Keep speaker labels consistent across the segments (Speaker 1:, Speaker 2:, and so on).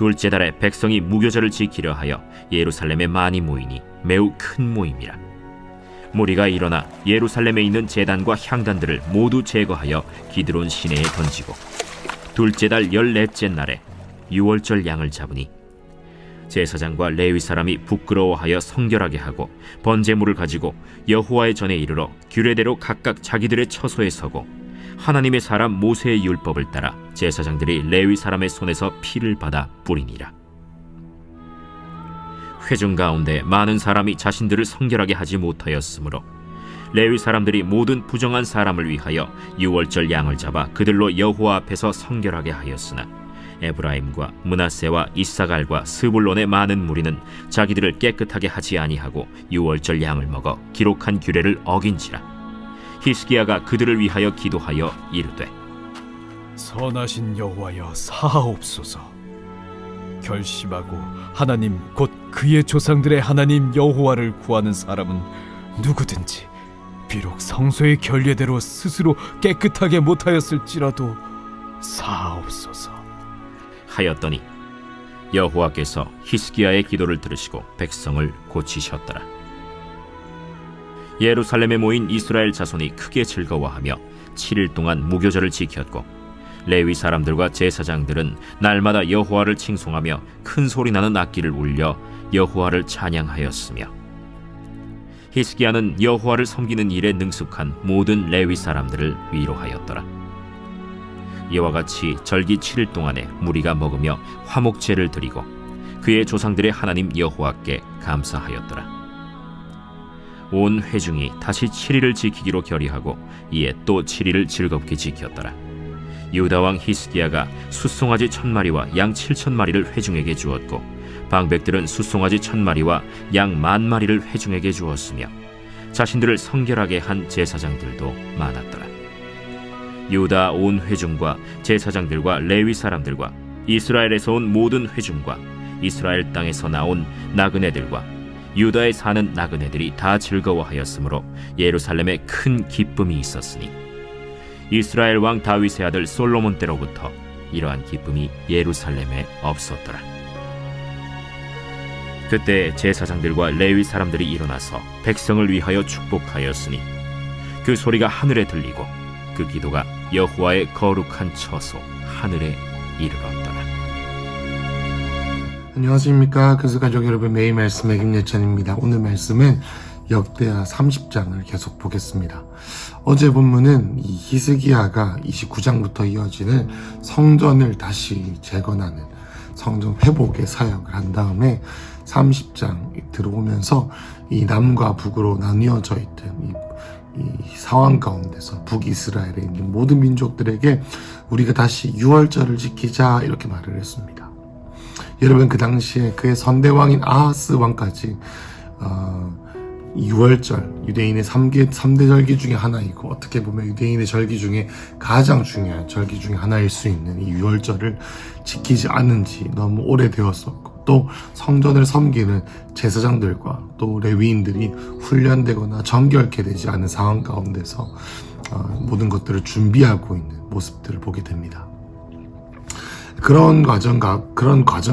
Speaker 1: 둘째 달에 백성이 무교절을 지키려 하여 예루살렘에 많이 모이니 매우 큰 모임이라. 무리가 일어나 예루살렘에 있는 제단과 향단들을 모두 제거하여 기드론 시내에 던지고 둘째 달 14째 날에 유월절 양을 잡으니 제사장과 레위 사람이 부끄러워하여 성결하게 하고 번제물을 가지고 여호와의 전에 이르러 규례대로 각각 자기들의 처소에 서고 하나님의 사람 모세의 율법을 따라 제사장들이 레위 사람의 손에서 피를 받아 뿌리니라. 회중 가운데 많은 사람이 자신들을 성결하게 하지 못하였으므로 레위 사람들이 모든 부정한 사람을 위하여 유월절 양을 잡아 그들로 여호와 앞에서 성결하게 하였으나 에브라임과 므낫세와 이사갈과 스불론의 많은 무리는 자기들을 깨끗하게 하지 아니하고 유월절 양을 먹어 기록한 규례를 어긴지라. 히스기야가 그들을 위하여 기도하여 이르되
Speaker 2: 선하신 여호와여 사하옵소서. 결심하고 하나님 곧 그의 조상들의 하나님 여호와를 구하는 사람은 누구든지 비록 성소의 결례대로 스스로 깨끗하게 못하였을지라도 사하옵소서
Speaker 1: 하였더니 여호와께서 히스기야의 기도를 들으시고 백성을 고치셨더라. 예루살렘에 모인 이스라엘 자손이 크게 즐거워하며 7일 동안 무교절을 지켰고 레위 사람들과 제사장들은 날마다 여호와를 칭송하며 큰 소리 나는 악기를 울려 여호와를 찬양하였으며 히스기야는 여호와를 섬기는 일에 능숙한 모든 레위 사람들을 위로하였더라. 이와 같이 절기 7일 동안에 무리가 먹으며 화목제를 드리고 그의 조상들의 하나님 여호와께 감사하였더라. 온 회중이 다시 7일을 지키기로 결의하고 이에 또 7일을 즐겁게 지켰더라. 유다 왕 히스기야가 숫송아지 1000마리와 양 7000마리를 회중에게 주었고 방백들은 숫송아지 1000마리와 양 10,000마리를 회중에게 주었으며 자신들을 성결하게 한 제사장들도 많았더라. 유다 온 회중과 제사장들과 레위 사람들과 이스라엘에서 온 모든 회중과 이스라엘 땅에서 나온 나그네들과 유다에 사는 나그네들이 다 즐거워하였으므로 예루살렘에 큰 기쁨이 있었으니 이스라엘 왕 다윗의 아들 솔로몬 때로부터 이러한 기쁨이 예루살렘에 없었더라. 그때 제사장들과 레위 사람들이 일어나서 백성을 위하여 축복하였으니 그 소리가 하늘에 들리고 그 기도가 여호와의 거룩한 처소 하늘에 이르렀더라.
Speaker 3: 안녕하십니까. 근수가족 여러분, 매일 말씀의 김예찬입니다. 오늘 말씀은 역대하 30장을 계속 보겠습니다. 어제 본문은 이 히스기야가 29장부터 이어지는 성전을 다시 재건하는 성전 회복의 사역을 한 다음에 30장 들어오면서 이 남과 북으로 나뉘어져 있던 이 상황 가운데서 북이스라엘에 있는 모든 민족들에게 우리가 다시 유월절을 지키자 이렇게 말을 했습니다. 여러분, 그 당시에 그의 선대왕인 아하스 왕까지 유월절, 유대인의 3대 절기 중에 하나이고 어떻게 보면 유대인의 절기 중에 가장 중요한 절기 중에 하나일 수 있는 이 유월절을 지키지 않은 지 너무 오래되었었고 또 성전을 섬기는 제사장들과 또 레위인들이 훈련되거나 정결케 되지 않은 상황 가운데서 모든 것들을 준비하고 있는 모습들을 보게 됩니다. 그런 과정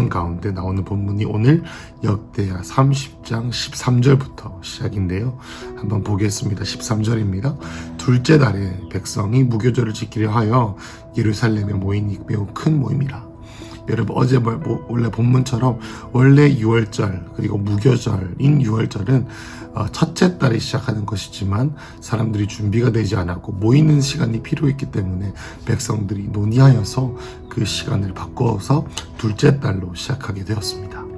Speaker 3: 가운데 나오는 본문이 오늘 역대하 30장 13절부터 시작인데요. 한번 보겠습니다. 13절입니다. 둘째 달에 백성이 무교절을 지키려 하여 예루살렘에 모이니 매우 큰 모임이라. 여러분, 어제 원래 본문처럼 원래 유월절 그리고 무교절인 유월절은 첫째 달에 시작하는 것이지만 사람들이 준비가 되지 않았고 모이는 시간이 필요했기 때문에 백성들이 논의하여서 그 시간을 바꿔서 둘째 달로 시작하게 되었습니다.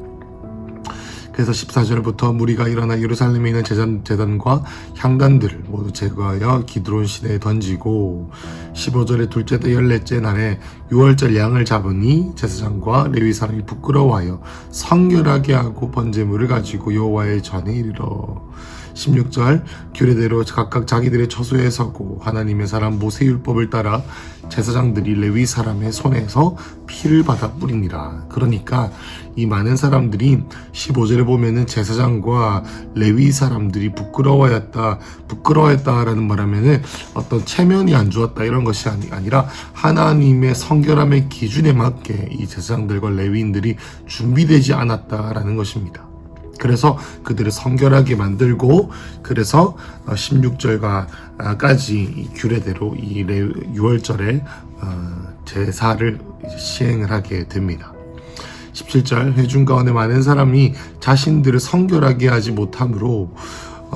Speaker 3: 그래서 14절부터 무리가 일어나 예루살렘에 있는 제단과 향단들을 모두 제거하여 기드론 시내에 던지고 15절에 둘째 달 14째 날에 유월절 양을 잡으니 제사장과 레위 사람이 부끄러워하여 성결하게 하고 번제물을 가지고 여호와의 전에 이르러 16절 규례대로 각각 자기들의 처소에 서고 하나님의 사람 모세율법을 따라 제사장들이 레위 사람의 손에서 피를 받아 뿌리니라. 그러니까 이 많은 사람들이 15절에 보면은 제사장과 레위 사람들이 부끄러워했다라는 말하면은 어떤 체면이 안 좋았다 이런 것이 아니라 하나님의 성결함의 기준에 맞게 이 제사장들과 레위인들이 준비되지 않았다라는 것입니다. 그래서 그들을 성결하게 만들고, 그래서 16절까지 규례대로 이 유월절에 제사를 시행을 하게 됩니다. 17절 회중 가운데 많은 사람이 자신들을 성결하게 하지 못하므로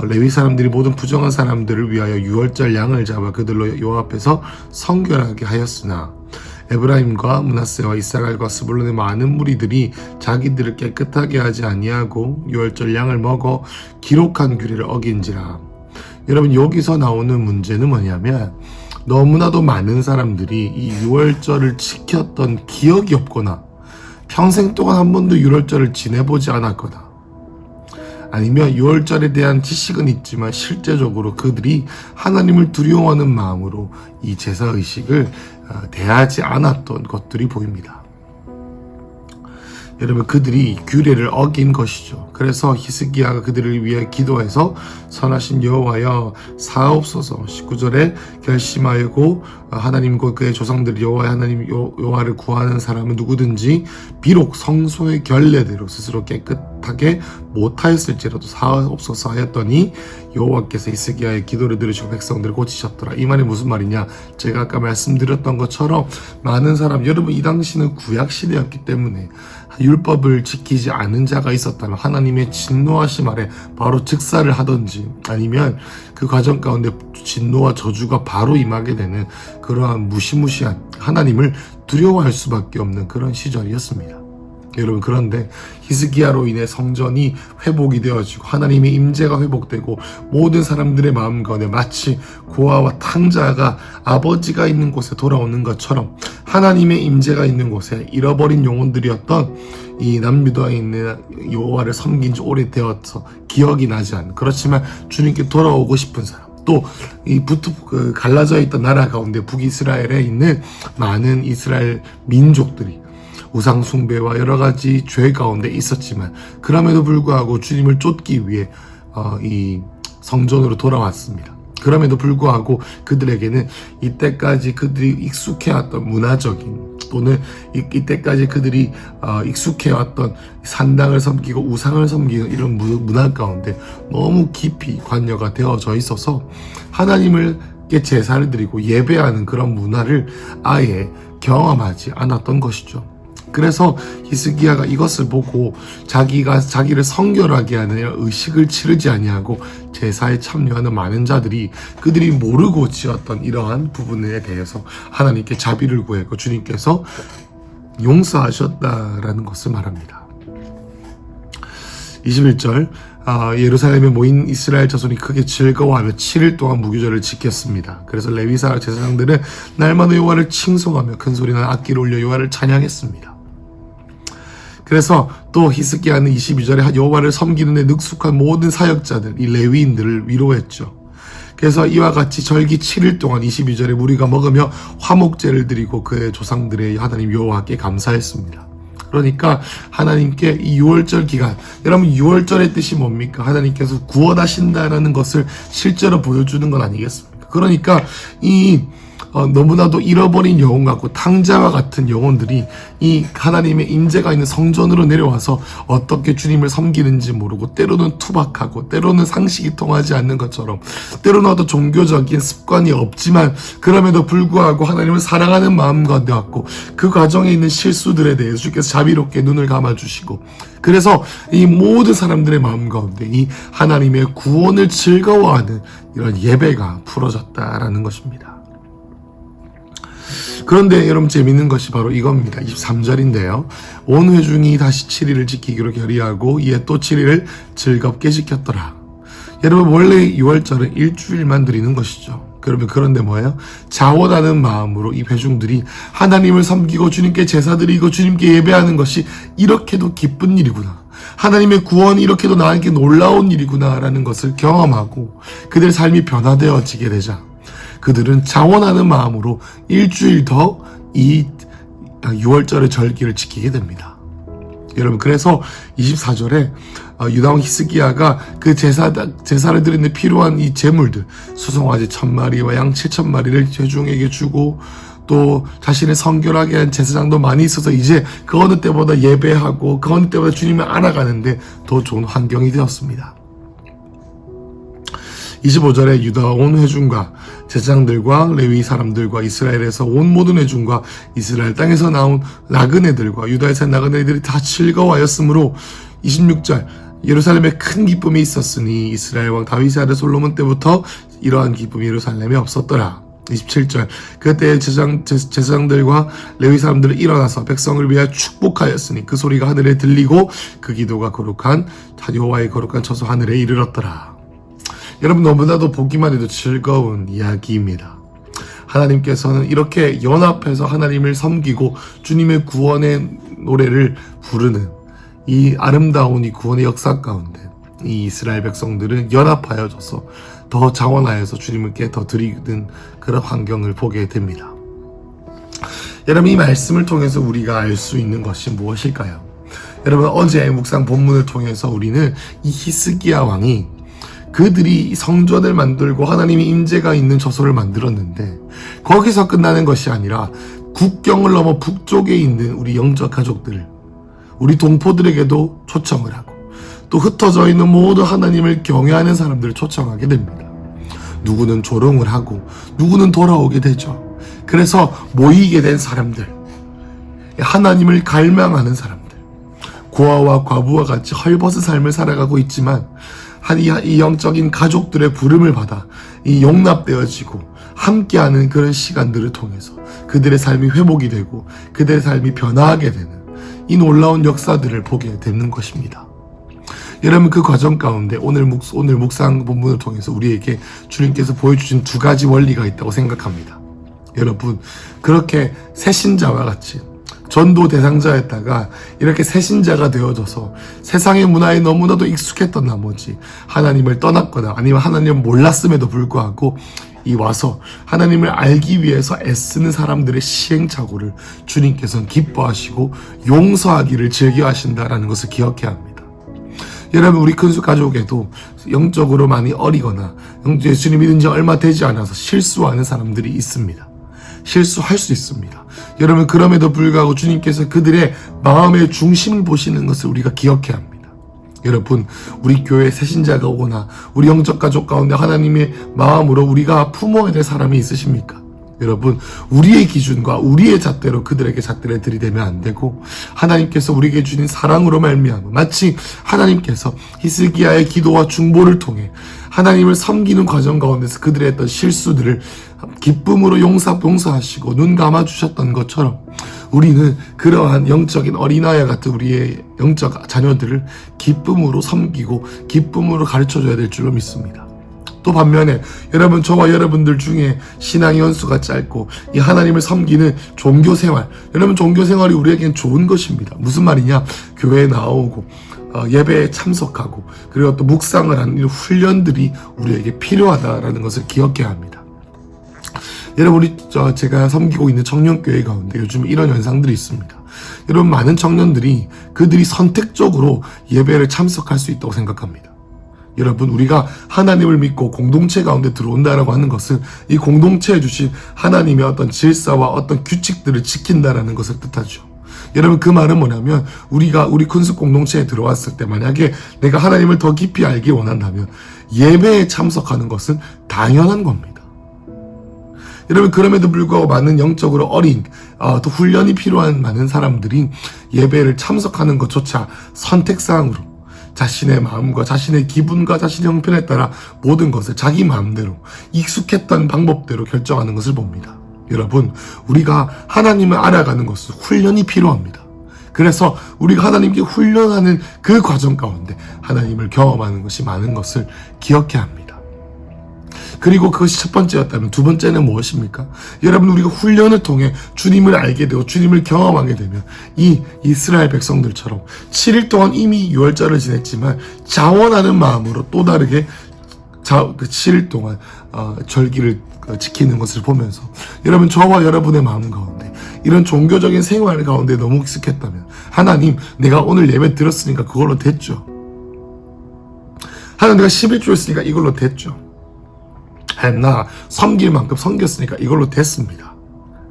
Speaker 3: 레위 사람들이 모든 부정한 사람들을 위하여 유월절 양을 잡아 그들로 여호와 앞에서 성결하게 하였으나 에브라임과 므낫세와 이스라엘과 스불론의 많은 무리들이 자기들을 깨끗하게 하지 아니하고 유월절 양을 먹어 기록한 규례를 어긴지라. 여러분, 여기서 나오는 문제는 뭐냐면 너무나도 많은 사람들이 이 유월절을 지켰던 기억이 없거나 평생 동안 한 번도 유월절을 지내보지 않았거나 아니면 유월절에 대한 지식은 있지만 실제적으로 그들이 하나님을 두려워하는 마음으로 이 제사의식을 대하지 않았던 것들이 보입니다. 여러분, 그들이 규례를 어긴 것이죠. 그래서 히스기야가 그들을 위해 기도해서 선하신 여호와여 사옵소서. 19절에 결심하고 하나님 곧 그의 조상들 여호와의 하나님 여호와를 구하는 사람은 누구든지 비록 성소의 결례대로 스스로 깨끗하게 못하였을지라도 사옵소서 하였더니 여호와께서 히스기야의 기도를 들으시고 백성들을 고치셨더라. 이 말이 무슨 말이냐? 제가 아까 말씀드렸던 것처럼 많은 사람, 여러분 이 당시는 구약시대였기 때문에 율법을 지키지 않은 자가 있었다면 하나님의 진노하심 아래 바로 즉사를 하든지 아니면 그 과정 가운데 진노와 저주가 바로 임하게 되는 그러한 무시무시한 하나님을 두려워할 수밖에 없는 그런 시절이었습니다. 여러분, 그런데 히스기야로 인해 성전이 회복이 되어지고 하나님의 임재가 회복되고 모든 사람들의 마음 가운데 마치 고아와 탕자가 아버지가 있는 곳에 돌아오는 것처럼 하나님의 임재가 있는 곳에 잃어버린 영혼들이었던 이 남유다에 있는 여호와를 섬긴 지 오래되어서 기억이 나지 않는, 그렇지만 주님께 돌아오고 싶은 사람, 또 이 갈라져 있던 나라 가운데 북이스라엘에 있는 많은 이스라엘 민족들이 우상 숭배와 여러 가지 죄 가운데 있었지만 그럼에도 불구하고 주님을 쫓기 위해 이 성전으로 돌아왔습니다. 그럼에도 불구하고 그들에게는 이때까지 그들이 익숙해왔던 문화적인 또는 이때까지 그들이 익숙해왔던 산당을 섬기고 우상을 섬기는 이런 문화 가운데 너무 깊이 관여가 되어져 있어서 하나님을 제사를 드리고 예배하는 그런 문화를 아예 경험하지 않았던 것이죠. 그래서 히스기야가 이것을 보고 자기를 성결하게 하는 의식을 치르지 아니하고 제사에 참여하는 많은 자들이 그들이 모르고 지었던 이러한 부분에 대해서 하나님께 자비를 구했고 주님께서 용서하셨다라는 것을 말합니다. 21절 예루살렘에 모인 이스라엘 자손이 크게 즐거워하며 7일 동안 무교절을 지켰습니다. 그래서 레위사 제사장들은 날마다 여호와를 칭송하며 큰소리나 악기를 올려 여호와를 찬양했습니다. 그래서 또 히스기야는 22절에 여호와를 섬기는 데 능숙한 모든 사역자들, 이 레위인들을 위로했죠. 그래서 이와 같이 절기 7일 동안 22절에 무리가 먹으며 화목제를 드리고 그의 조상들의 하나님 여호와께 감사했습니다. 그러니까 하나님께 이 6월절 기간, 여러분 6월절의 뜻이 뭡니까? 하나님께서 구원하신다라는 것을 실제로 보여주는 건 아니겠습니까? 그러니까 이 너무나도 잃어버린 영혼 같고 탕자와 같은 영혼들이 이 하나님의 임재가 있는 성전으로 내려와서 어떻게 주님을 섬기는지 모르고 때로는 투박하고 때로는 상식이 통하지 않는 것처럼 때로는 종교적인 습관이 없지만 그럼에도 불구하고 하나님을 사랑하는 마음 가운데 왔고 그 과정에 있는 실수들에 대해서 주께서 자비롭게 눈을 감아주시고 그래서 이 모든 사람들의 마음 가운데 이 하나님의 구원을 즐거워하는 이런 예배가 풀어졌다라는 것입니다. 그런데 여러분 재밌는 것이 바로 이겁니다. 23절인데요. 온 회중이 다시 7일을 지키기로 결의하고 이에 또 7일을 즐겁게 지켰더라. 여러분 원래 6월절은 일주일만 드리는 것이죠. 여러분 그런데 뭐예요? 자원하는 마음으로 이 회중들이 하나님을 섬기고 주님께 제사 드리고 주님께 예배하는 것이 이렇게도 기쁜 일이구나. 하나님의 구원이 이렇게도 나에게 놀라운 일이구나라는 것을 경험하고 그들의 삶이 변화되어지게 되자 그들은 자원하는 마음으로 일주일 더 이 6월절의 절기를 지키게 됩니다. 여러분, 그래서 24절에 유다왕 히스기야가 그 제사를 드리는 필요한 이 제물들, 수송아지 1000마리와 양 7000마리를 회중에게 주고 또 자신을 성결하게 한 제사장도 많이 있어서 이제 그 어느 때보다 예배하고 그 어느 때보다 주님을 알아가는데 더 좋은 환경이 되었습니다. 25절에 유다 온 회중과 제사장들과 레위 사람들과 이스라엘에서 온 모든 회중과 이스라엘 땅에서 나온 나그네들과 유다에서 나은 애들이 다 즐거워하였으므로 26절 예루살렘에 큰 기쁨이 있었으니 이스라엘 왕 다윗의 아들 솔로몬 때부터 이러한 기쁨이 예루살렘에 없었더라. 27절 그때 제사장들과 레위 사람들은 일어나서 백성을 위하여 축복하였으니 그 소리가 하늘에 들리고 그 기도가 거룩한 여호와의 거룩한 처소 하늘에 이르렀더라. 여러분, 너무나도 보기만 해도 즐거운 이야기입니다. 하나님께서는 이렇게 연합해서 하나님을 섬기고 주님의 구원의 노래를 부르는 이 아름다운 이 구원의 역사 가운데 이 이스라엘 백성들은 연합하여져서 더 자원하여서 주님께 더 드리는 그런 환경을 보게 됩니다. 여러분, 이 말씀을 통해서 우리가 알 수 있는 것이 무엇일까요? 여러분, 어제 묵상 본문을 통해서 우리는 이 히스기야 왕이 그들이 성전을 만들고 하나님의 임재가 있는 저소를 만들었는데 거기서 끝나는 것이 아니라 국경을 넘어 북쪽에 있는 우리 영적 가족들, 우리 동포들에게도 초청을 하고 또 흩어져 있는 모든 하나님을 경외하는 사람들을 초청하게 됩니다. 누구는 조롱을 하고 누구는 돌아오게 되죠. 그래서 모이게 된 사람들, 하나님을 갈망하는 사람들, 고아와 과부와 같이 헐벗은 삶을 살아가고 있지만 이 영적인 가족들의 부름을 받아 이 용납되어지고 함께하는 그런 시간들을 통해서 그들의 삶이 회복이 되고 그들의 삶이 변화하게 되는 이 놀라운 역사들을 보게 되는 것입니다. 여러분, 그 과정 가운데 오늘 묵상 본문을 통해서 우리에게 주님께서 보여주신 두 가지 원리가 있다고 생각합니다. 여러분, 그렇게 새신자와 같이 전도 대상자였다가 이렇게 새신자가 되어져서 세상의 문화에 너무나도 익숙했던 나머지 하나님을 떠났거나 아니면 하나님을 몰랐음에도 불구하고 이 와서 하나님을 알기 위해서 애쓰는 사람들의 시행착오를 주님께서는 기뻐하시고 용서하기를 즐겨하신다라는 것을 기억해야 합니다. 여러분, 우리 큰수 가족에도 영적으로 많이 어리거나 예수님 믿은 지 얼마 되지 않아서 실수하는 사람들이 있습니다. 실수할 수 있습니다. 여러분, 그럼에도 불구하고 주님께서 그들의 마음의 중심을 보시는 것을 우리가 기억해야 합니다. 여러분, 우리 교회에 새신자가 오거나 우리 영적 가족 가운데 하나님의 마음으로 우리가 품어야 될 사람이 있으십니까? 여러분, 우리의 기준과 우리의 잣대로 그들에게 잣대를 들이대면 안 되고 하나님께서 우리에게 주신 사랑으로 말미암아 마치 하나님께서 히스기야의 기도와 중보를 통해 하나님을 섬기는 과정 가운데서 그들의 했던 실수들을 기쁨으로 용서하시고 눈 감아주셨던 것처럼 우리는 그러한 영적인 어린아이와 같은 우리의 영적 자녀들을 기쁨으로 섬기고 기쁨으로 가르쳐줘야 될 줄로 믿습니다. 또 반면에 여러분, 저와 여러분들 중에 신앙의 연수가 짧고 이 하나님을 섬기는 종교생활, 여러분, 종교생활이 우리에겐 좋은 것입니다. 무슨 말이냐? 교회에 나오고 예배에 참석하고 그리고 또 묵상을 하는 이런 훈련들이 우리에게 필요하다라는 것을 기억해야 합니다. 여러분, 제가 섬기고 있는 청년교회 가운데 요즘 이런 현상들이 있습니다. 여러분, 많은 청년들이 그들이 선택적으로 예배를 참석할 수 있다고 생각합니다. 여러분, 우리가 하나님을 믿고 공동체 가운데 들어온다라고 하는 것은 이 공동체에 주신 하나님의 어떤 질서와 어떤 규칙들을 지킨다라는 것을 뜻하죠. 여러분, 그 말은 뭐냐면 우리가 우리 큰숲 공동체에 들어왔을 때 만약에 내가 하나님을 더 깊이 알기 원한다면 예배에 참석하는 것은 당연한 겁니다. 여러분, 그럼에도 불구하고 많은 영적으로 어린 또 훈련이 필요한 많은 사람들이 예배를 참석하는 것조차 선택사항으로 자신의 마음과 자신의 기분과 자신의 형편에 따라 모든 것을 자기 마음대로 익숙했던 방법대로 결정하는 것을 봅니다. 여러분, 우리가 하나님을 알아가는 것은 훈련이 필요합니다. 그래서 우리가 하나님께 훈련하는 그 과정 가운데 하나님을 경험하는 것이 많은 것을 기억해야 합니다. 그리고 그것이 첫 번째였다면 두 번째는 무엇입니까? 여러분, 우리가 훈련을 통해 주님을 알게 되고 주님을 경험하게 되면 이 이스라엘 백성들처럼 7일 동안 이미 유월절을 지냈지만 자원하는 마음으로 또 다르게 그 7일 동안 절기를 지키는 것을 보면서 여러분, 저와 여러분의 마음 가운데 이런 종교적인 생활 가운데 너무 익숙했다면 하나님, 내가 오늘 예배 들었으니까 그걸로 됐죠. 하나님, 내가 11조 했으니까 이걸로 됐죠. 하나님, 나 섬길 만큼 섬겼으니까 이걸로 됐습니다.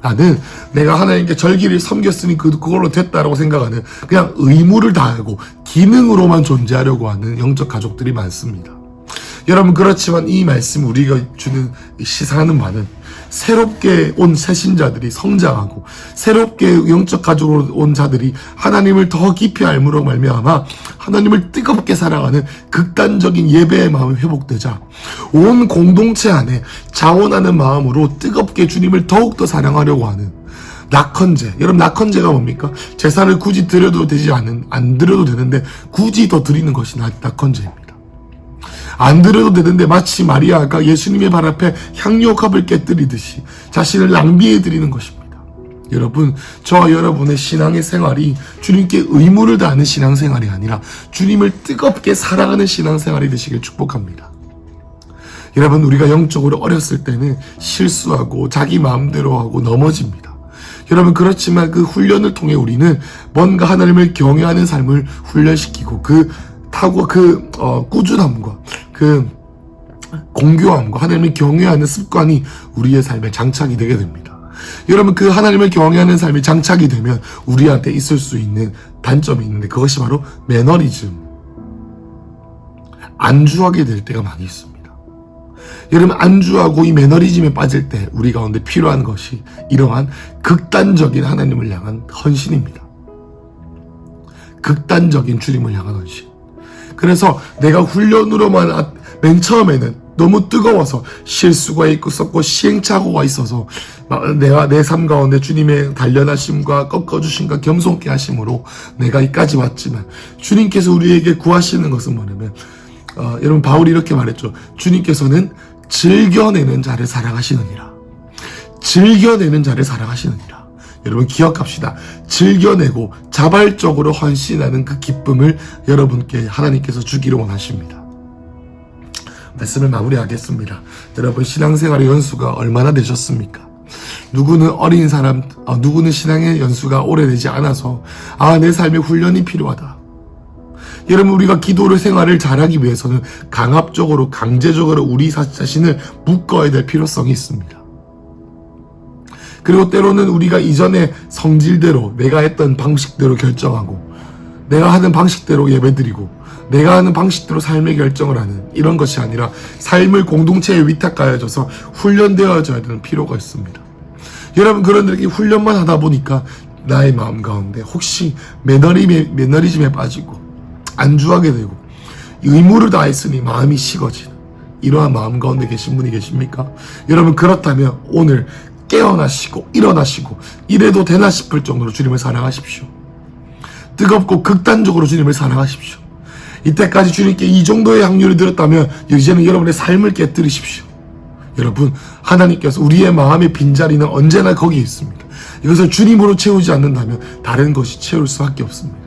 Speaker 3: 나는 내가 하나님께 절기를 섬겼으니 그걸로 됐다라고 생각하는 그냥 의무를 다하고 기능으로만 존재하려고 하는 영적 가족들이 많습니다. 여러분, 그렇지만 이 말씀 우리가 주는 시사하는 바는 새롭게 온 새신자들이 성장하고 새롭게 영적 가족으로 온 자들이 하나님을 더 깊이 알므로 말미암아 하나님을 뜨겁게 사랑하는 극단적인 예배의 마음이 회복되자 온 공동체 안에 자원하는 마음으로 뜨겁게 주님을 더욱더 사랑하려고 하는 낙헌제. 여러분, 낙헌제가 뭡니까? 제사를 굳이 드려도 되지 안 드려도 되는데 굳이 더 드리는 것이 낙헌제입니다. 안 드려도 되는데 마치 마리아가 예수님의 발 앞에 향료컵을 깨뜨리듯이 자신을 낭비해 드리는 것입니다. 여러분, 저와 여러분의 신앙의 생활이 주님께 의무를 다하는 신앙생활이 아니라 주님을 뜨겁게 사랑하는 신앙생활이 되시길 축복합니다. 여러분, 우리가 영적으로 어렸을 때는 실수하고 자기 마음대로 하고 넘어집니다. 여러분, 그렇지만 그 훈련을 통해 우리는 뭔가 하나님을 경외하는 삶을 훈련시키고 꾸준함과 그 공교함과 하나님을 경외하는 습관이 우리의 삶에 장착이 되게 됩니다. 여러분, 그 하나님을 경외하는 삶이 장착이 되면 우리한테 있을 수 있는 단점이 있는데 그것이 바로 매너리즘, 안주하게 될 때가 많이 있습니다. 여러분, 안주하고 이 매너리즘에 빠질 때 우리 가운데 필요한 것이 이러한 극단적인 하나님을 향한 헌신입니다. 극단적인 주님을 향한 헌신. 그래서 내가 훈련으로만 맨 처음에는 너무 뜨거워서 실수가 있었고 시행착오가 있어서 내가 내 삶 가운데 주님의 단련하심과 꺾어주심과 겸손케 하심으로 내가 이까지 왔지만 주님께서 우리에게 구하시는 것은 뭐냐면 여러분, 바울이 이렇게 말했죠. 주님께서는 즐겨내는 자를 사랑하시느니라. 즐겨내는 자를 사랑하시느니라. 여러분, 기억합시다. 즐겨내고 자발적으로 헌신하는 그 기쁨을 여러분께 하나님께서 주기를 원하십니다. 말씀을 마무리하겠습니다. 여러분, 신앙생활의 연수가 얼마나 되셨습니까? 누구는 어린 사람, 누구는 신앙의 연수가 오래되지 않아서 내 삶에 훈련이 필요하다. 여러분, 우리가 기도를 생활을 잘하기 위해서는 강압적으로 강제적으로 우리 자신을 묶어야 될 필요성이 있습니다. 그리고 때로는 우리가 이전의 성질대로 내가 했던 방식대로 결정하고 내가 하는 방식대로 예배드리고 내가 하는 방식대로 삶의 결정을 하는 이런 것이 아니라 삶을 공동체에 위탁하여져서 훈련되어져야 되는 필요가 있습니다. 여러분, 그런데 훈련만 하다 보니까 나의 마음 가운데 혹시 매너리즘에 빠지고 안주하게 되고 의무를 다했으니 마음이 식어지는 이러한 마음 가운데 계신 분이 계십니까? 여러분, 그렇다면 오늘 깨어나시고 일어나시고 이래도 되나 싶을 정도로 주님을 사랑하십시오. 뜨겁고 극단적으로 주님을 사랑하십시오. 이때까지 주님께 이 정도의 확률을 들었다면 이제는 여러분의 삶을 깨뜨리십시오. 여러분, 하나님께서 우리의 마음의 빈자리는 언제나 거기에 있습니다. 이것을 주님으로 채우지 않는다면 다른 것이 채울 수밖에 없습니다.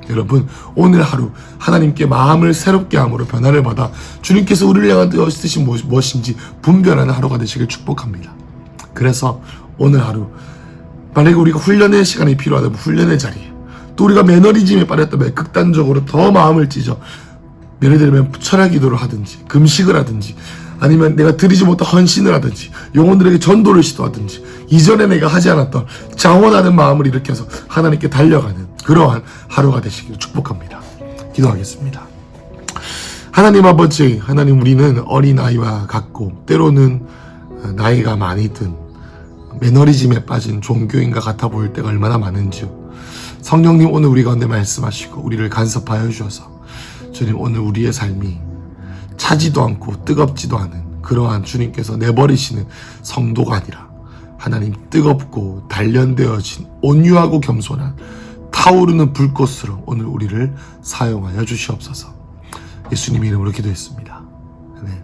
Speaker 3: 여러분, 오늘 하루 하나님께 마음을 새롭게 함으로 변화를 받아 주님께서 우리를 향한 뜻이 무엇인지 분별하는 하루가 되시길 축복합니다. 그래서 오늘 하루 만약에 우리가 훈련의 시간이 필요하다면 훈련의 자리에, 또 우리가 매너리즘에 빠졌다면 극단적으로 더 마음을 찢어 예를 들면 철야 기도를 하든지 금식을 하든지 아니면 내가 드리지 못한 헌신을 하든지 영혼들에게 전도를 시도하든지 이전에 내가 하지 않았던 자원하는 마음을 일으켜서 하나님께 달려가는 그러한 하루가 되시길 축복합니다. 기도하겠습니다. 하나님 아버지, 하나님, 우리는 어린아이와 같고 때로는 나이가 많이 든 매너리즘에 빠진 종교인과 같아 보일 때가 얼마나 많은지요. 성령님, 오늘 우리 가운데 말씀하시고 우리를 간섭하여 주셔서 주님, 오늘 우리의 삶이 차지도 않고 뜨겁지도 않은 그러한 주님께서 내버리시는 성도가 아니라 하나님, 뜨겁고 단련되어진 온유하고 겸손한 타오르는 불꽃으로 오늘 우리를 사용하여 주시옵소서. 예수님 이름으로 기도했습니다. 아멘.